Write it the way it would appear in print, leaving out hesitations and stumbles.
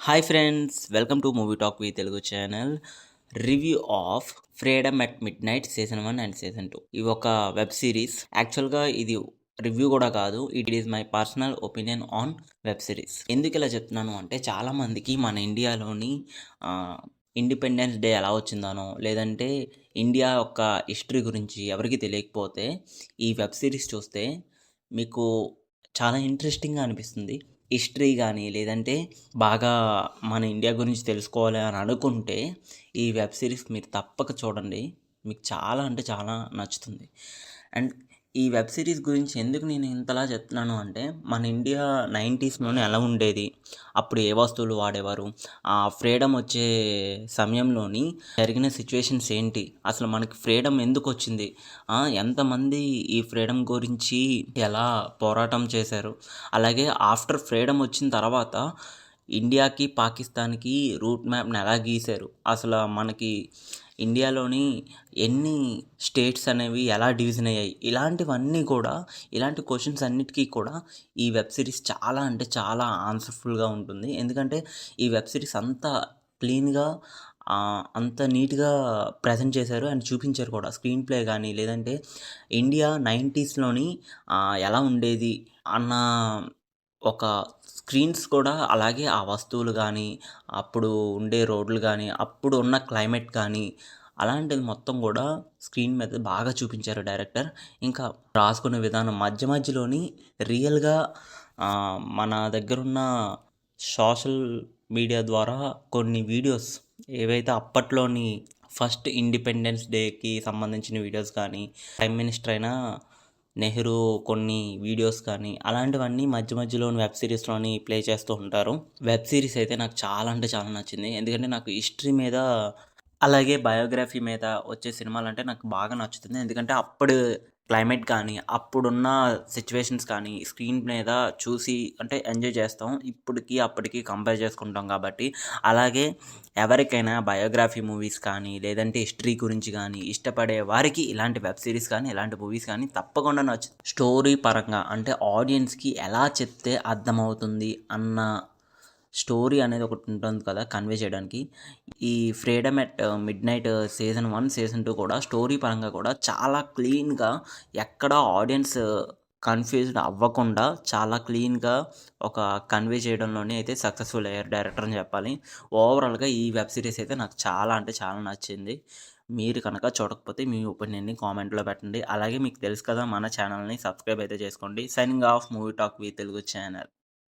Hi friends, welcome to movie talk వి Telugu channel. Review of freedom at midnight నైట్ సీజన్ 1 and season 2. ఇవి ఒక వెబ్ సిరీస్. యాక్చువల్గా ఇది రివ్యూ కూడా కాదు, it is my personal opinion on web series. ఎందుకు ఇలా చెప్తున్నాను అంటే, చాలామందికి మన ఇండియాలోని ఇండిపెండెన్స్ డే ఎలా వచ్చిందనో, లేదంటే ఇండియా యొక్క హిస్టరీ గురించి ఎవరికి తెలియకపోతే ఈ వెబ్ సిరీస్ చూస్తే మీకు చాలా ఇంట్రెస్టింగ్గా అనిపిస్తుంది. హిస్టరీ కానీ, లేదంటే బాగా మన ఇండియా గురించి తెలుసుకోవాలి అని అనుకుంటే ఈ వెబ్ సిరీస్ మీరు తప్పక చూడండి. మీకు చాలా అంటే చాలా నచ్చుతుంది. అండ్ ఈ వెబ్ సిరీస్ గురించి ఎందుకు నేను ఇంతలా చెప్తున్నాను అంటే, మన ఇండియా 90స్లోనే ఎలా ఉండేది, అప్పుడు ఏ వస్తువులు వాడేవారు, ఆ ఫ్రీడమ్ వచ్చే సమయంలోని జరిగిన సిచ్యువేషన్స్ ఏంటి, అసలు మనకి ఫ్రీడమ్ ఎందుకు వచ్చింది, ఎంతమంది ఈ ఫ్రీడమ్ గురించి ఎలా పోరాటం చేశారు, అలాగే ఆఫ్టర్ ఫ్రీడమ్ వచ్చిన తర్వాత ఇండియాకి పాకిస్తాన్కి రూట్ మ్యాప్ని ఎలా గీశారు, అసలు మనకి ఇండియాలోని ఎన్ని స్టేట్స్ అనేవి ఎలా డివిజన్ అయ్యాయి, ఇలాంటివన్నీ కూడా, ఇలాంటి క్వశ్చన్స్ అన్నిటికీ కూడా ఈ వెబ్ సిరీస్ చాలా అంటే చాలా ఆన్సర్ఫుల్గా ఉంటుంది. ఎందుకంటే ఈ వెబ్ సిరీస్ అంత క్లీన్గా అంత నీట్గా ప్రజెంట్ చేశారు అండ్ చూపించారు కూడా. స్క్రీన్ ప్లే కానీ, లేదంటే ఇండియా 90స్లోని ఎలా ఉండేది అన్న ఒక స్క్రీన్స్ కూడా, అలాగే ఆ వస్తువులు కానీ, అప్పుడు ఉండే రోడ్లు కానీ, అప్పుడు ఉన్న క్లైమేట్ కానీ, అలాంటిది మొత్తం కూడా స్క్రీన్ మీద బాగా చూపించారు డైరెక్టర్. ఇంకా రాసుకునే విధానం మధ్య మధ్యలోని రియల్గా మన దగ్గరున్న సోషల్ మీడియా ద్వారా కొన్ని వీడియోస్ ఏవైతే అప్పట్లోని ఫస్ట్ ఇండిపెండెన్స్ డేకి సంబంధించిన వీడియోస్ కానీ, ప్రైమ్ మినిస్టర్ అయినా నెహ్రూ కొన్ని వీడియోస్ కానీ, అలాంటివన్నీ మధ్య మధ్యలోని వెబ్ సిరీస్లోని ప్లే చేస్తూ ఉంటారు. వెబ్ సిరీస్ అయితే నాకు చాలా అంటే చాలా నచ్చింది. ఎందుకంటే నాకు హిస్టరీ మీద, అలాగే బయోగ్రఫీ మీద వచ్చే సినిమాలంటే నాకు బాగా నచ్చుతుంది. ఎందుకంటే అప్పుడు క్లైమేట్ కానీ, అప్పుడున్న సిచ్యువేషన్స్ కానీ స్క్రీన్ మీద చూసి అంటే ఎంజాయ్ చేస్తాం. ఇప్పటికి అప్పటికి కంపేర్ చేసుకుంటాం కాబట్టి. అలాగే ఎవరికైనా బయోగ్రఫీ మూవీస్ కానీ, లేదంటే హిస్టరీ గురించి కానీ ఇష్టపడే వారికి ఇలాంటి వెబ్ సిరీస్ కానీ, ఇలాంటి మూవీస్ కానీ తప్పకుండా నచ్చుతుంది. స్టోరీ పరంగా అంటే ఆడియన్స్కి ఎలా చెప్తే అర్థమవుతుంది అన్న స్టోరీ అనేది ఒకటి ఉంటుంది కదా, కన్వే చేయడానికి. ఈ ఫ్రీడమ్ ఎట్ మిడ్ నైట్ సీజన్ 1, సీజన్ 2 కూడా స్టోరీ పరంగా కూడా చాలా క్లీన్గా, ఎక్కడ ఆడియన్స్ కన్ఫ్యూజ్డ్ అవ్వకుండా చాలా క్లీన్గా ఒక కన్వే చేయడంలోనే అయితే సక్సెస్ఫుల్ అయ్యారు డైరెక్టర్ అని చెప్పాలి. ఓవరాల్గా ఈ వెబ్ సిరీస్ అయితే నాకు చాలా అంటే చాలా నచ్చింది. మీరు కనుక చూడకపోతే మీ ఒపీనియన్ని కామెంట్లో పెట్టండి. అలాగే మీకు తెలుసు కదా, మన ఛానల్ని సబ్స్క్రైబ్ అయితే చేసుకోండి. సైనింగ్ ఆఫ్ మూవీ టాక్ వి తెలుగు ఛానల్.